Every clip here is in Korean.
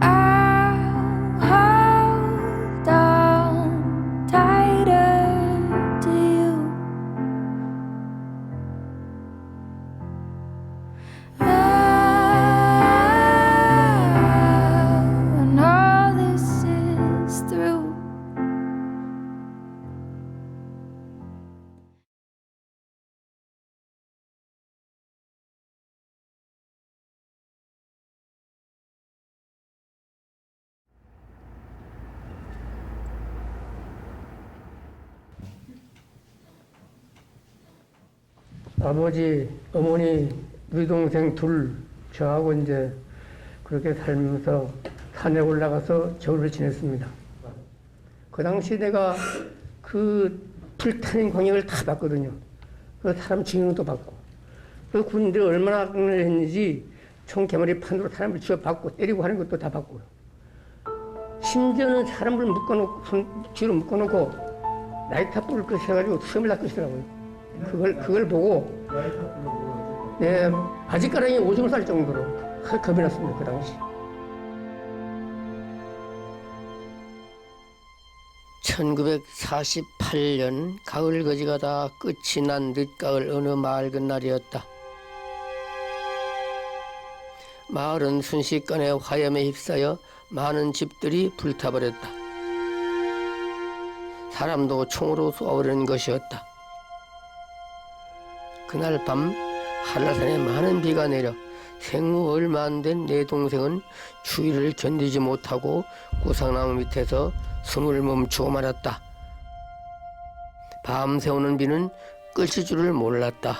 I'll hold on tighter to you. When all this is through. 아버지, 어머니, 우리 동생 둘, 저하고 이제 그렇게 살면서 산에 올라가서 겨울을 지냈습니다. 그 당시 내가 그 불타는 광역을 다 봤거든요. 그 사람 징용도 받고. 그 군인들이 얼마나 악을 했는지 총 개머리 판으로 사람을 쥐어박고 때리고 하는 것도 다 봤고요. 심지어는 사람을 묶어놓고, 손 뒤로 묶어놓고 라이터불을 끄셔가지고 수염을 다 끄시더라고요. 그걸 보고, 네, 바지가랑이 오줌을 쌀 정도로 겁이 났습니다, 그 당시. 1948년 가을 거지가 다 끝이 난 늦가을 어느 맑은 날이었다. 마을은 순식간에 화염에 휩싸여 많은 집들이 불타버렸다. 사람도 총으로 쏘아버리는 것이었다. 그날 밤 한라산에 많은 비가 내려 생후 얼마 안 된 내 동생은 추위를 견디지 못하고 구상나무 밑에서 숨을 멈추고 말았다. 밤새 오는 비는 끝일 줄을 몰랐다.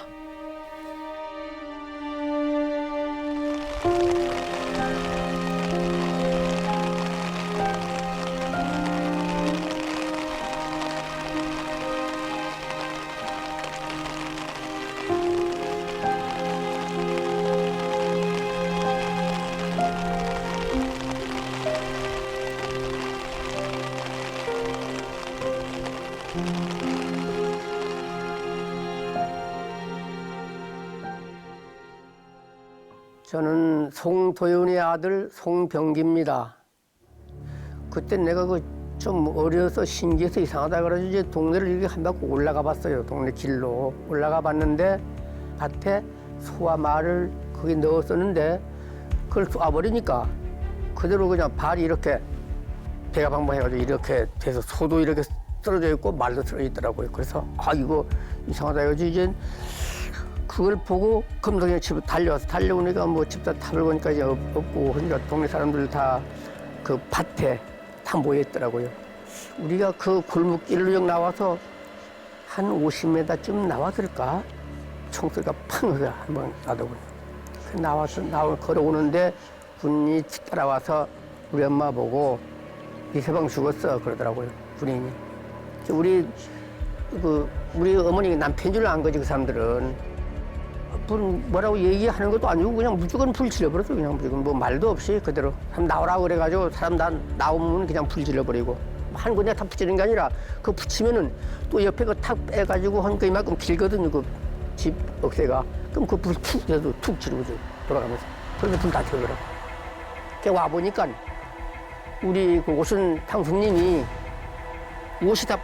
저는 송도윤의 아들 송병기입니다. 그때 내가 좀 어려서 신기해서 이상하다 그래가지고 이제 동네를 이렇게 한 바퀴 올라가 봤어요. 동네 길로 올라가 봤는데 밭에 소와 말을 거기 넣었었는데 그걸 쏴버리니까 그대로 그냥 발이 이렇게 배가 방방해가지고 이렇게 돼서 소도 이렇게 쓰러져 있고 말도 쓰러져 있더라고요. 그래서 이거 이상하다 해가지고 이제 그걸 보고 금동에 집에 달려오니까 뭐 집다 타버리니까 이제 없고 그러니까 동네 사람들 다 그 밭에 다 모여있더라고요. 우리가 그 골목길로 나와서 한 50m쯤 나왔을까? 총소리가 팡 한번 나더군요. 나와서 걸어오는데 군인이 따라와서 우리 엄마 보고 이서방 죽었어 그러더라고요. 군인이. 우리 어머니 남편인 줄 안 거지 그 사람들은. 뭐라고 얘기하는 것도 아니고 그냥 무조건 불 질러버렸어. 그냥 무조건 뭐 말도 없이 그대로 사람 나오라고 그래가지고 사람 다 나오면 그냥 불 질러버리고 한 군데 다 붙이는 게 아니라 그 붙이면은 또 옆에 그 탁 빼가지고 한 거 이만큼 길거든요. 그 집 억새가. 그럼 그 불 툭 해서 툭 지르고 돌아가면서 그래서 불 다 켜더라고. 와 보니까 우리 그 오순 탕수님이 옷이 다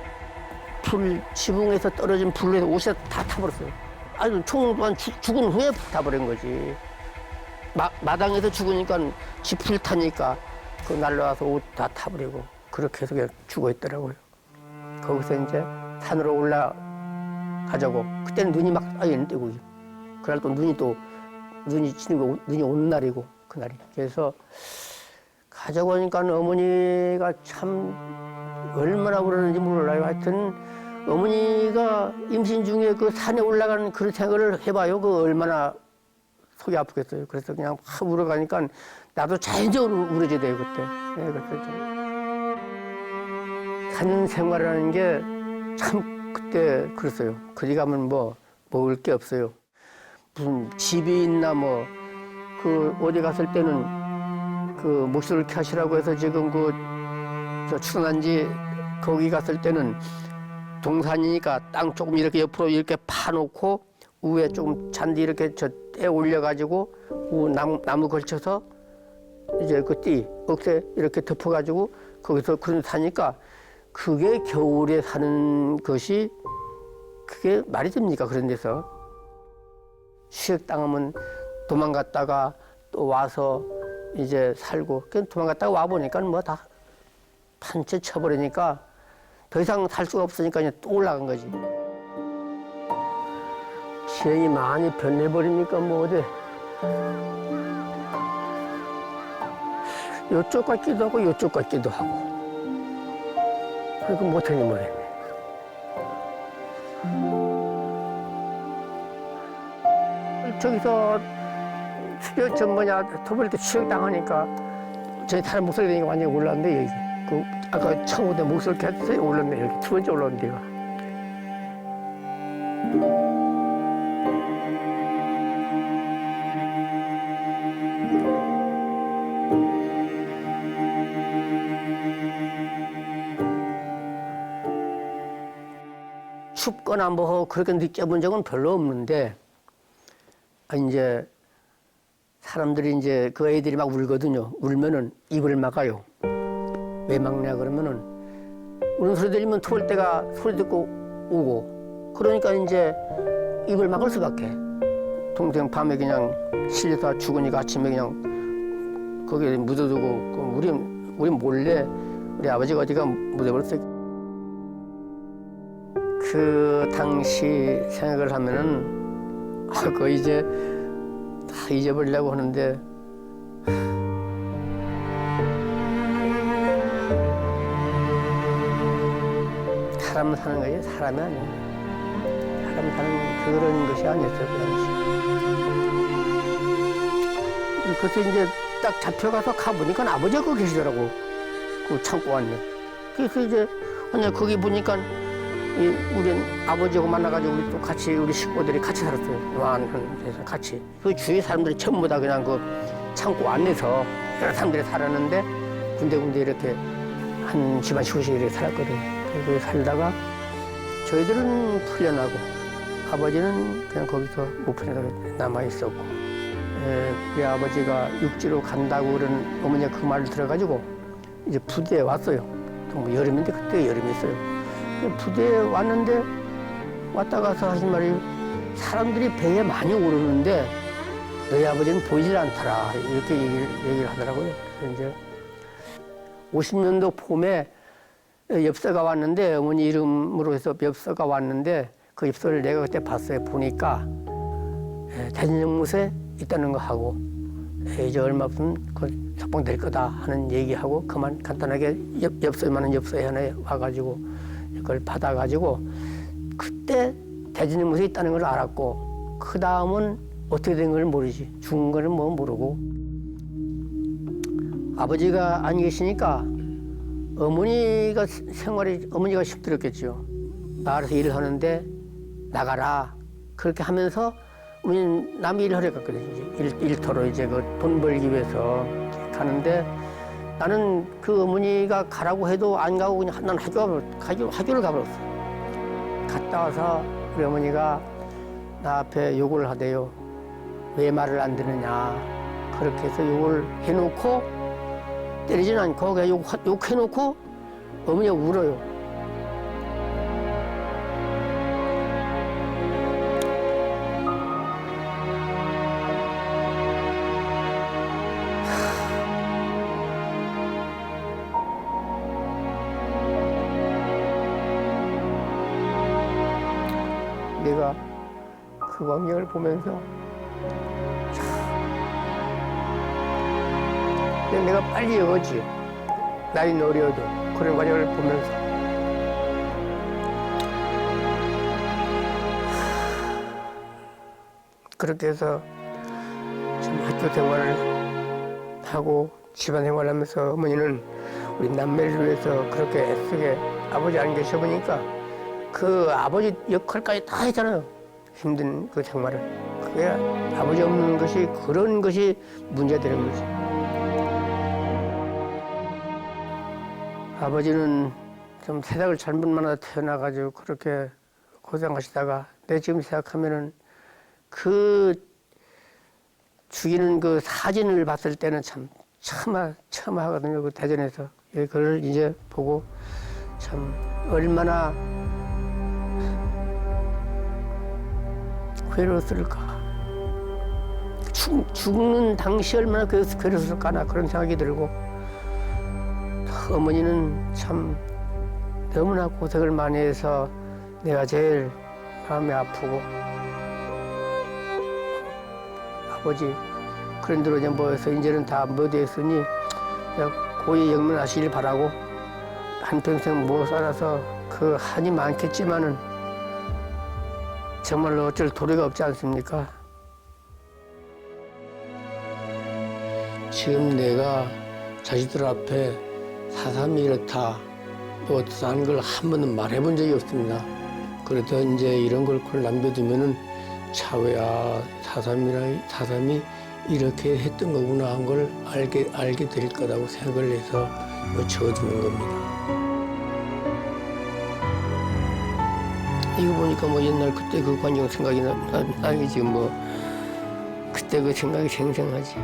불 지붕에서 떨어진 불로 옷이 다 타버렸어요. 아주 총 또한 죽은 후에 타버린 거지. 마당에서 죽으니까 집 불 타니까 그 날라와서 옷 다 타버리고 그렇게 해서 그냥 죽어 있더라고요. 거기서 이제 산으로 올라가자고. 그때는 눈이 막 쌓여있는데 그날 또 눈이 치는 눈이 오는 날이고 그날이. 그래서 가자고 하니까 어머니가 참 얼마나 그러는지 몰라요. 하여튼 어머니가 임신 중에 그 산에 올라가는 그런 생각을 해봐요. 그 얼마나 속이 아프겠어요. 그래서 그냥 확 울어가니까 나도 자연적으로 울어져야 돼요, 그때. 네, 그래서 산 생활이라는 게 참 그때 그랬어요. 그리 가면 뭐 먹을 게 없어요. 무슨 집이 있나 그 어디 갔을 때는 그 목소리를 켜시라고 해서 지금 저 출산한 지 거기 갔을 때는 동산이니까 땅 조금 이렇게 옆으로 이렇게 파놓고 위에 조금 잔디 이렇게 떼 올려가지고 나무 걸쳐서 이제 그 띠, 억새 이렇게 덮어가지고 거기서 그런 데 사니까 그게 겨울에 사는 것이 그게 말이 됩니까? 그런 데서. 시획당하면 도망갔다가 또 와서 이제 살고, 그 도망갔다가 와보니까 뭐 다 판채 쳐버리니까 더 이상 살 수가 없으니까 이제 또 올라간 거지. 지형이 많이 변해버리니까 뭐 어디 요쪽 같기도 하고 요쪽 같기도 하고. 그러니까 못하니 뭐겠네. 저기서 수료 전 뭐냐 터볼 때 취역당하니까 저희 다른 목소리 되니까 완전히 올랐는데 여기 그 아까 처음부터 목소리 계속 올랐네. 여기 두 번째 올라온 데가. 춥거나 뭐 그렇게 느껴본 적은 별로 없는데 이제 사람들이 이제 그 애들이 막 울거든요. 울면은 입을 막아요. 왜 막냐 그러면은 우는 소리 들리면 토할 때가 소리 듣고 오고 그러니까 이제 입을 막을 수밖에. 동생 밤에 그냥 실려서 죽으니까 아침에 그냥 거기에 묻어두고 우리 몰래 우리 아버지가 어디가 묻어버렸어요. 그 당시 생각을 하면은 그거 이제 다 잊어버리려고 하는데 사람 사는 거지 사람이 아니야. 사람 사는 그런 것이 아니었어요 그 당시. 그래서 이제 딱 잡혀가서 가보니까 아버지가 거기 계시더라고. 그 창고 안에. 그래서 이제 그냥 거기 보니까 우리 아버지하고 만나가지고 우리 또 같이 우리 식구들이 같이 살았어요. 요한한 데서 같이. 그 주위 사람들이 전부 다 그냥 그 창고 안에서 여러 사람들이 살았는데 군데군데 이렇게 한 집안 식구씩 이렇게 살았거든요. 그래서 살다가 저희들은 풀려나고 아버지는 그냥 거기서 못 풀려나고 남아있었고 우리 아버지가 육지로 간다고 그런 어머니가 그 말을 들어가지고 이제 부대에 왔어요. 뭐 여름인데 그때 여름이었어요. 부대에 왔는데 왔다 가서 하신 말이 사람들이 배에 많이 오르는데 너희 아버지는 보이질 않더라 이렇게 얘기를 하더라고요. 그래서 이제 50년도 봄에 엽서가 왔는데 어머니 이름으로 해서 엽서가 왔는데 그 엽서를 내가 그때 봤어요. 보니까 대진정무소에 있다는 거 하고 이제 얼마 없으면 그 석방될 거다 하는 얘기하고 그만 간단하게 엽서만한 엽서에 하나 와가지고 그걸 받아가지고 그때 대진정무소에 있다는 걸 알았고 그 다음은 어떻게 된 걸 모르지. 죽은 거는 뭐 모르고 아버지가 안 계시니까 어머니가 어머니가 힘들었겠죠. 나가서 일을 하는데 나가라 그렇게 하면서 어머니는 남의 일을 하러 갔거든요. 일터로 이제 그 돈 벌기 위해서 가는데 나는 그 어머니가 가라고 해도 안 가고 그냥 난 학교를 가버렸어. 갔다 와서 우리 어머니가 나 앞에 욕을 하대요. 왜 말을 안 듣느냐. 그렇게 해서 욕을 해놓고 때리진 않고 그냥 욕해놓고 어머니가 울어요. 내가 그 광경을 보면서 내가 빨리 여거지. 나이 어려도 그런 과정을 보면서 그렇게 해서 지금 학교 생활을 하고 집안 생활하면서 어머니는 우리 남매를 위해서 그렇게 애쓰게 아버지 안 계셔 보니까 그 아버지 역할까지 다 했잖아요. 힘든 그 생활을. 그게 아버지 없는 것이 그런 것이 문제되는 거지. 아버지는 좀 세상을 잘못 만나 태어나가지고 그렇게 고생하시다가 내 지금 생각하면은 그 죽이는 그 사진을 봤을 때는 참 처음 하거든요. 그 대전에서. 예, 그걸 이제 보고 참 얼마나 괴로웠을까. 죽는 당시 얼마나 괴로웠을까나 그런 생각이 들고 어머니는 참 너무나 고생을 많이 해서 내가 제일 마음이 아프고 아버지 그런 대로 이제 뭐해서 이제는 다 못했으니 고이 영면하시길 바라고 한평생 못 살아서 그 한이 많겠지만은 정말로 어쩔 도리가 없지 않습니까? 지금 내가 자식들 앞에 4.3이 이렇다 또 어떠한 걸 한 번도 말해본 적이 없습니다. 그래도 이제 이런 걸 남겨두면은 차후에 4.3이 이렇게 했던 거구나 한 걸 알게 될 거라고 생각을 해서 적어두는 겁니다. 이거 보니까 뭐 옛날 그때 그 광경 생각이 나게 지금 뭐 그때 그 생각이 생생하지.